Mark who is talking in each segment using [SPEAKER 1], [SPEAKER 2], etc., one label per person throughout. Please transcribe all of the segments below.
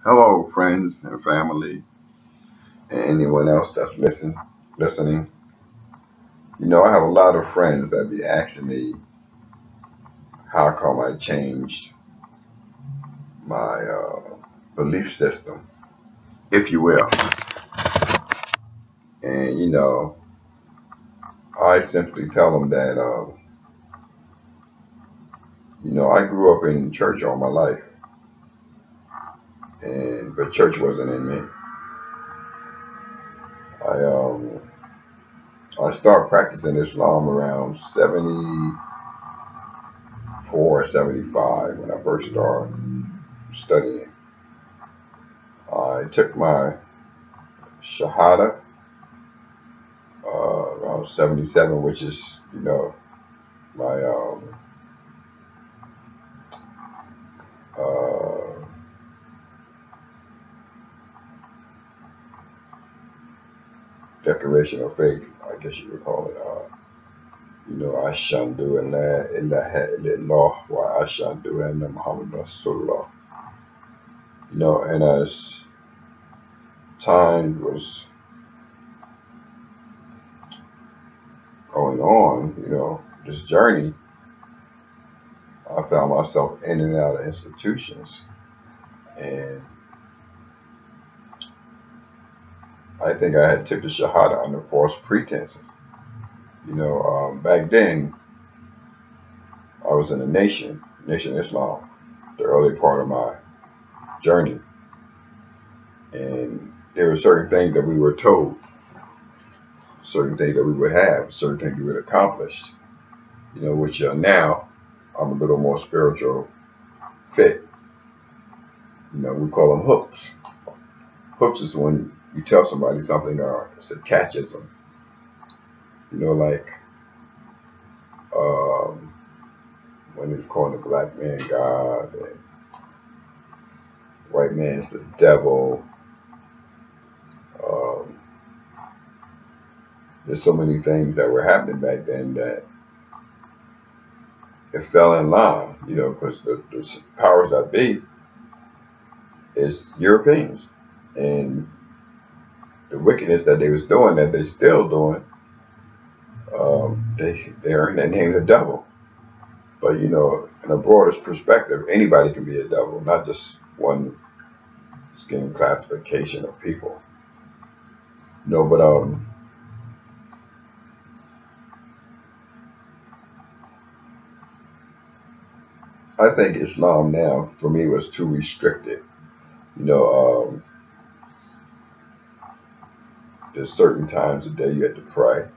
[SPEAKER 1] Hello, friends and family, and anyone else that's listening. I have a lot of friends that be asking me how come I changed my belief system, if you will. And I simply tell them that I grew up in church all my life, and but church wasn't in me. I um I started practicing Islam around 74, 75 when I first started studying. I took my Shahada around 77, which is, my uh, declaration of faith, I guess you would call it. Ashandu and La ilaha illallah wa Ashandu anna Muhammad Rasulullah. And as time was going on, this journey, I found myself in and out of institutions. And I think I had took the Shahada under false pretenses. Back then, I was in a Nation Islam, the early part of my journey. And there were certain things that we were told, certain things that we would have, certain things we would accomplish, which now I'm a little more spiritual fit. We call them hooks. Hooks is when you tell somebody something or it's a catchism, like um, when it's calling the black man God and white man is the devil. Um, there's so many things that were happening back then that it fell in line, because the powers that be is Europeans, and the wickedness that they was doing, that they still doing, they earned that name the devil. But in a broader perspective, anybody can be a devil, not just one skin classification of people. But I think Islam now for me was too restricted. You know, um, there's certain times a day you have to pray.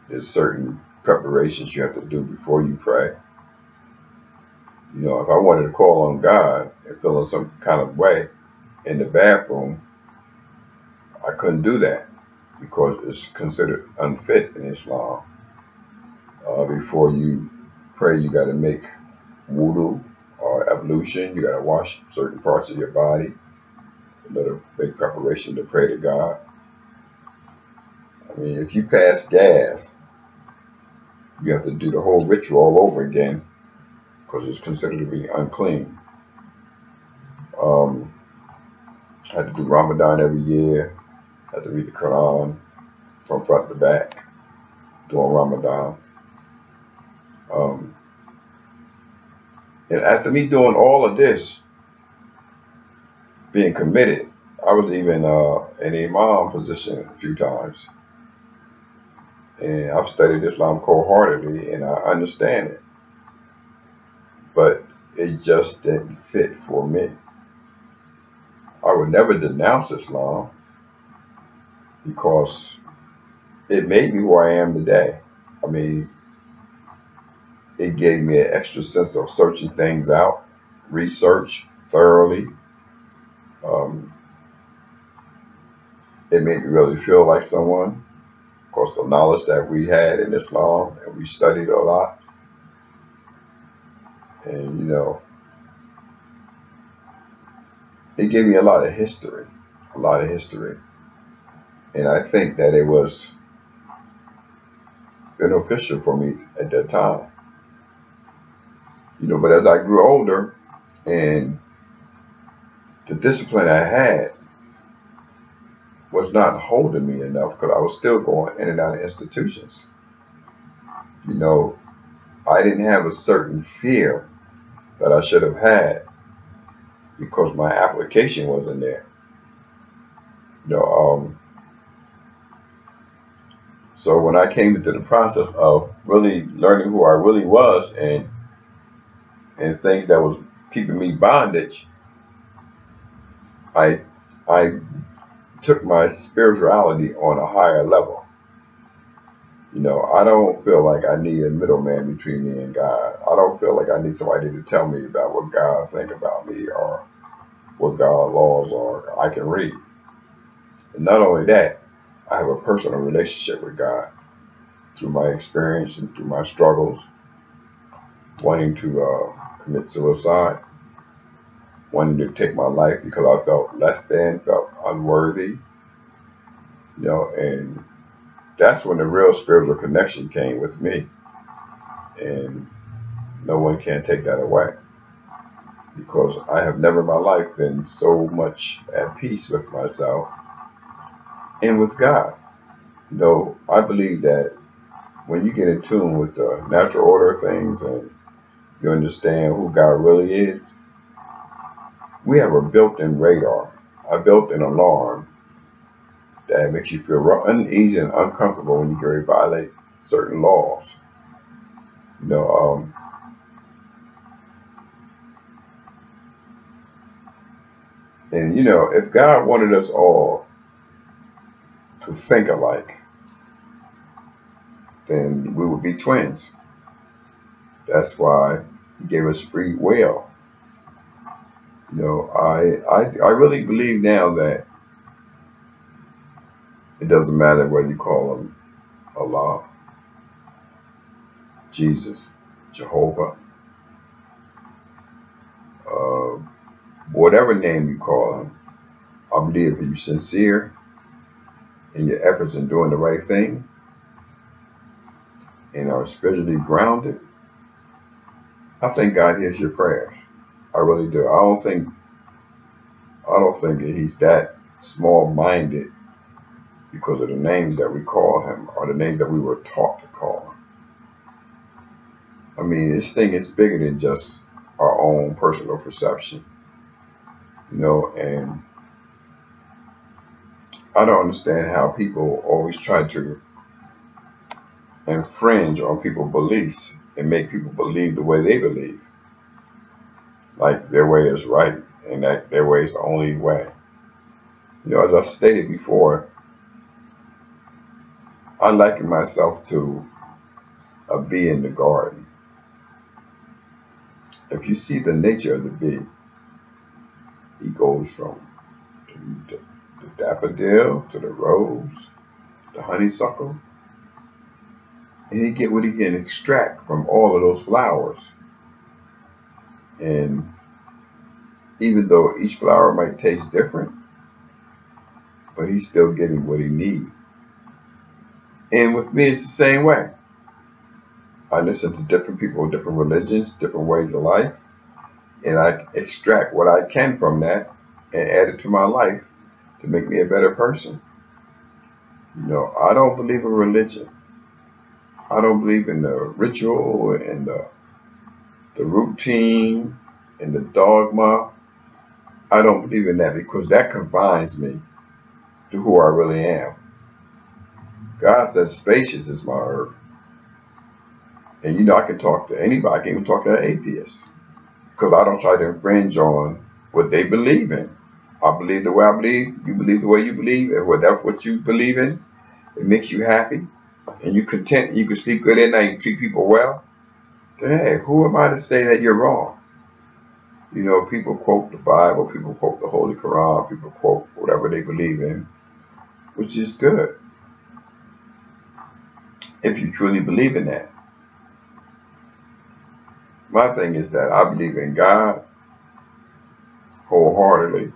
[SPEAKER 1] There's certain preparations you have to do before you pray. If I wanted to call on God and feel in some kind of way in the bathroom, I couldn't do that because it's considered unfit in Islam. Before you pray, you got to make wudu or ablution. You got to wash certain parts of your body. Another big preparation to pray to God. I mean, if you pass gas, you have to do the whole ritual all over again because it's considered to be unclean. Um, I had to do Ramadan every year. I had to read the Quran from front to back during Ramadan. Um, and after me doing all of this, being committed, I was even in a imam position a few times. And I've studied Islam wholeheartedly and I understand it. But it just didn't fit for me. I would never denounce Islam because it made me who I am today. I mean, it gave me an extra sense of searching things out, research thoroughly. Um, it made me really feel like someone. Of course, the knowledge that we had in Islam and we studied a lot. And, it gave me a lot of history. And I think that it was beneficial for me at that time. But as I grew older and the discipline I had was not holding me enough because I was still going in and out of institutions. You know, I didn't have a certain fear that I should have had because my application wasn't there. You know, so when I came into the process of really learning who I really was and things that was keeping me bondage, I I took my spirituality on a higher level. You know, I don't feel like I need a middleman between me and God. I don't feel like I need somebody to tell me about what God think about me or what God's laws are. I can read. And not only that, I have a personal relationship with God through my experience and through my struggles, wanting to commit suicide, wanting to take my life because I felt less than, felt unworthy, you know, and that's when the real spiritual connection came with me. And no one can take that away because I have never in my life been so much at peace with myself and with God. You know, I believe that when you get in tune with the natural order of things and you understand who God really is, we have a built-in radar, a built-in alarm that makes you feel uneasy and uncomfortable when you go to violate certain laws. You know, and you know, if God wanted us all to think alike, then we would be twins. That's why He gave us free will. You know, I really believe now that it doesn't matter whether you call Him Allah, Jesus, Jehovah, uh, whatever name you call Him. I believe if you're sincere in your efforts in doing the right thing and are spiritually grounded, I think God hears your prayers. I really do. I don't think that He's that small-minded because of the names that we call Him or the names that we were taught to call Him. I mean, this thing is bigger than just our own personal perception, you know, and I don't understand how people always try to infringe on people's beliefs and make people believe the way they believe, like their way is right and that their way is the only way. You know, as I stated before, I liken myself to a bee in the garden. If you see the nature of the bee, he goes from the daffodil to the rose, the honeysuckle, and he get what he can extract from all of those flowers. And even though each flower might taste different, but he's still getting what he needs. And with me, it's the same way. I listen to different people, different religions, different ways of life, and I extract what I can from that and add it to my life to make me a better person. You know, I don't believe in religion. I don't believe in the ritual and the routine and the dogma. I don't believe in that because that confines me to who I really am. God says spacious is my earth. And you know, I can talk to anybody. I can even talk to an atheist because I don't try to infringe on what they believe in. I believe the way I believe. You believe the way you believe. And that's what you believe in. It makes you happy. And you're content. And you can sleep good at night. You treat people well. Then hey, who am I to say that you're wrong? You know, people quote the Bible. People quote the Holy Quran. People quote whatever they believe in, which is good if you truly believe in that. My thing is that I believe in God wholeheartedly.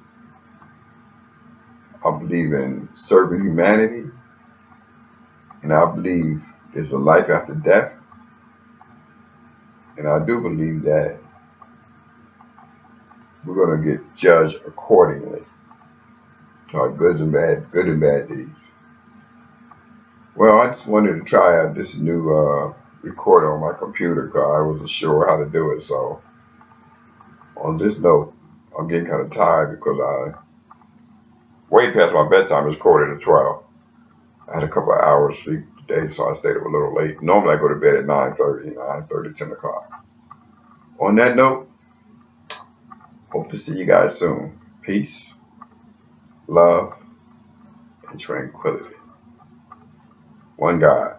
[SPEAKER 1] I believe in serving humanity, and I believe there's a life after death. And I do believe that we're going to get judged accordingly to our good and bad deeds. Well, I just wanted to try out this new recorder on my computer because I wasn't sure how to do it. So on this note, I'm getting kind of tired because I way past my bedtime. It's 11:45. I had a couple of hours sleep today, so I stayed up a little late. Normally I go to bed at 9:30, 10 o'clock. On that note, hope to see you guys soon. Peace, love, and tranquility. One God.